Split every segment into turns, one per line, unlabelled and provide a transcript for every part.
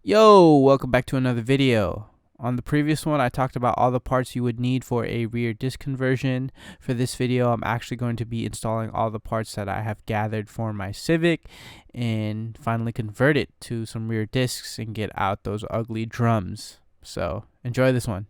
Yo, welcome back to another video. On the previous one, I talked about all the parts you would need for a rear disc conversion. For this video, I'm actually going to be installing all the parts that I have gathered for my Civic and finally convert it to some rear discs and get out those ugly drums. So, enjoy this one.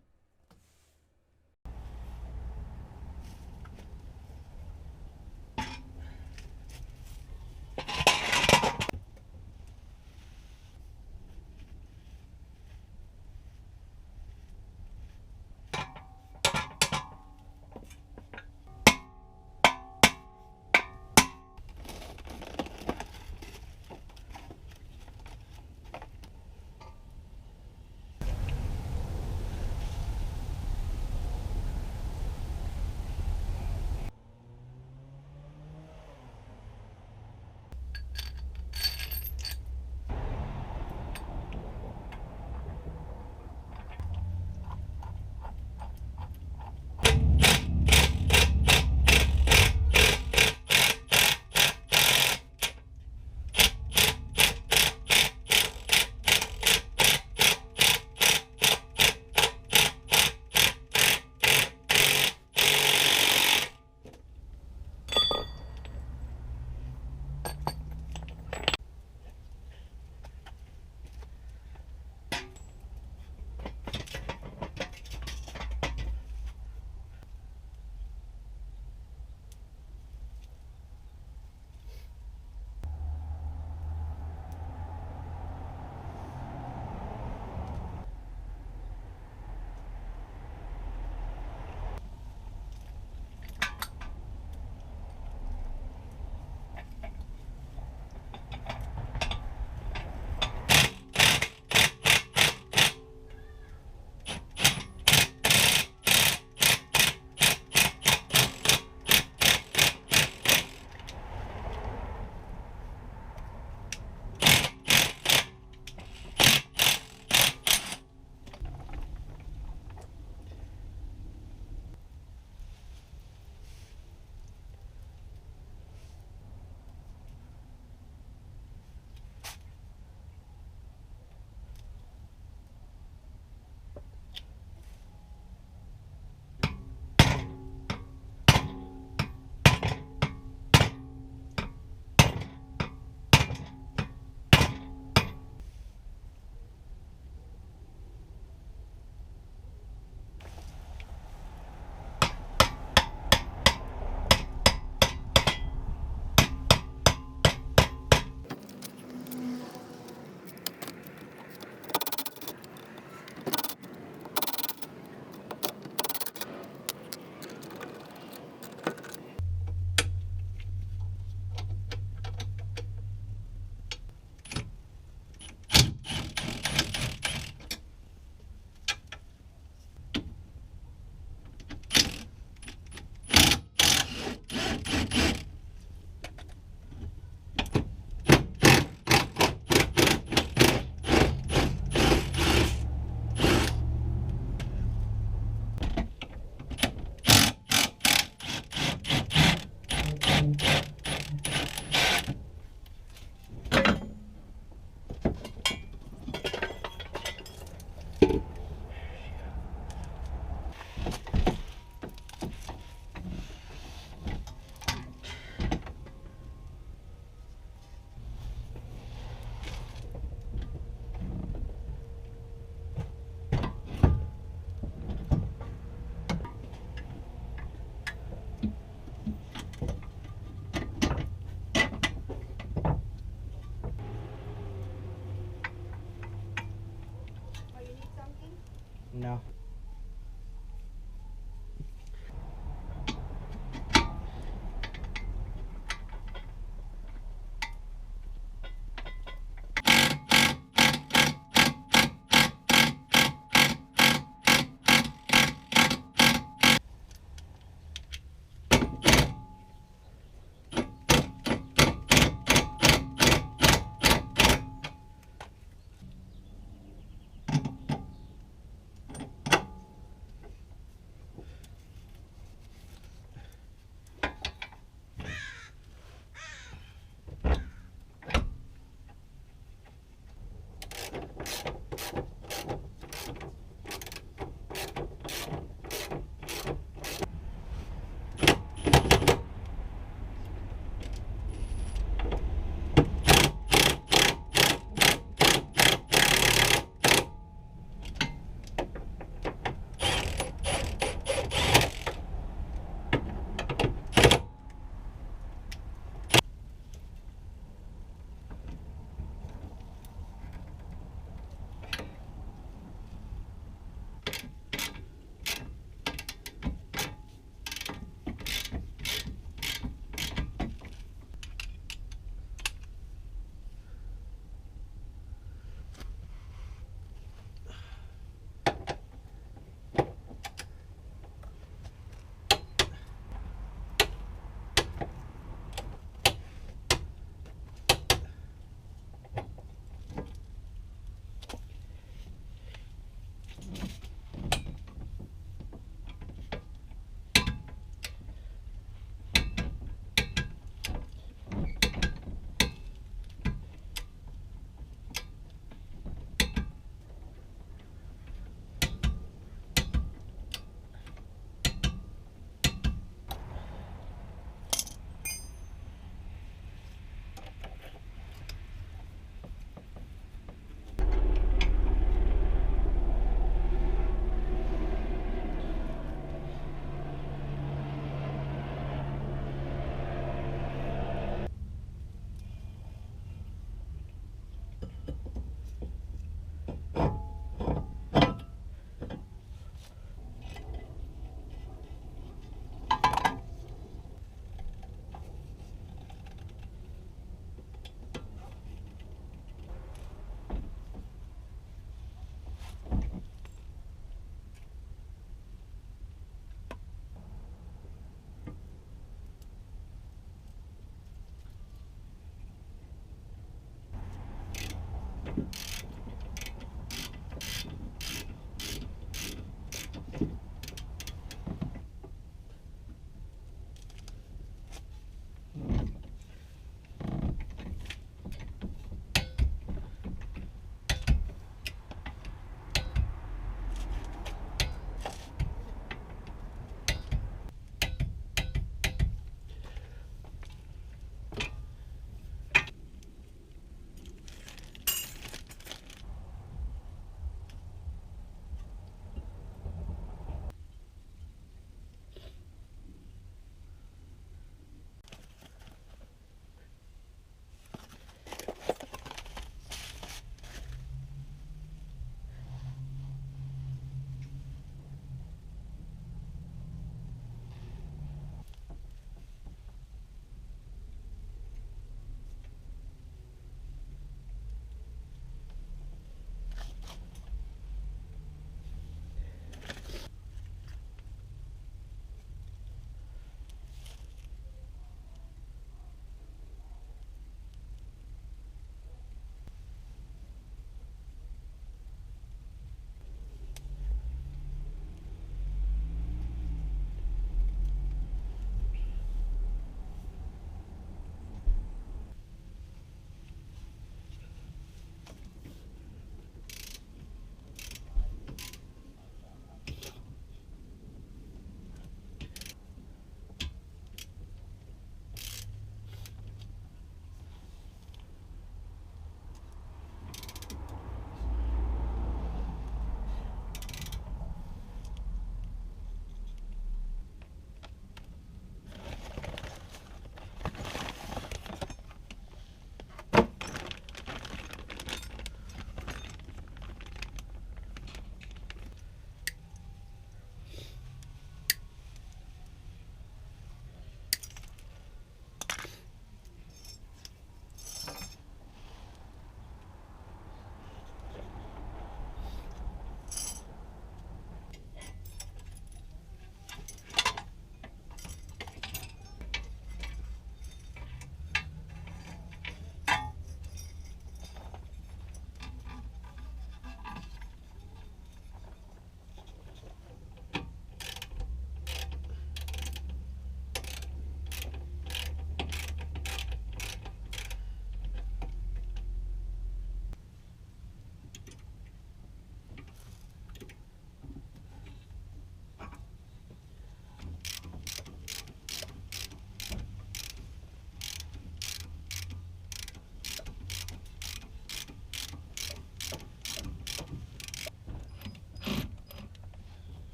No.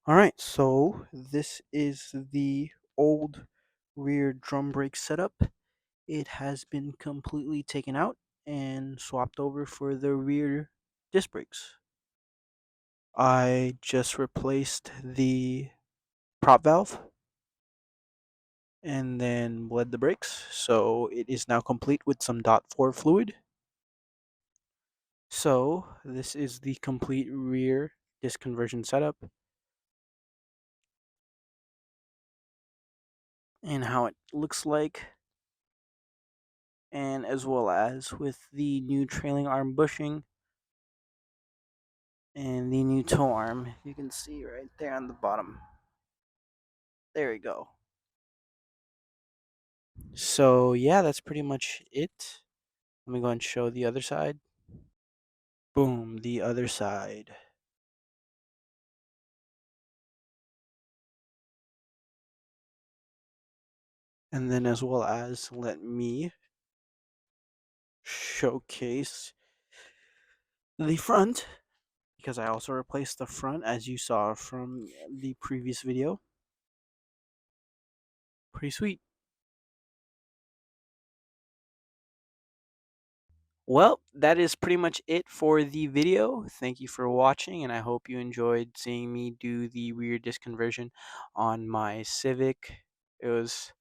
Alright, so this is the old rear drum brake setup. It has been completely taken out and swapped over for the rear disc brakes. I just replaced the prop valve and then bled the brakes, so it is now complete with some .4 fluid. So this is the complete rear disc conversion setup and how it looks like, and as well as with the new trailing arm bushing and the new toe arm. You can see right there on the bottom. There we go. So yeah, that's pretty much it. Let me go and show the other side. Boom, the other side. And then as well as let me showcase the front, because I also replaced the front as you saw from the previous video. Pretty sweet. Well, that is pretty much it for the video. Thank you for watching, and I hope you enjoyed seeing me do the rear disc conversion on my Civic. It was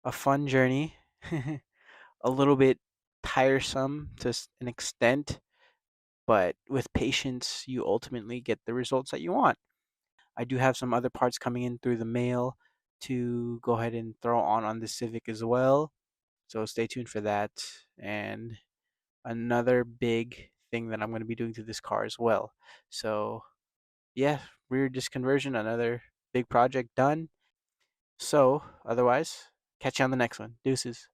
a fun journey, a little bit tiresome to an extent, but with patience, you ultimately get the results that you want. I do have some other parts coming in through the mail to go ahead and throw on the Civic as well. So stay tuned for that. And another big thing that I'm going to be doing to this car as well. So yeah, rear disc conversion, another big project done. So otherwise, catch you on the next one. Deuces.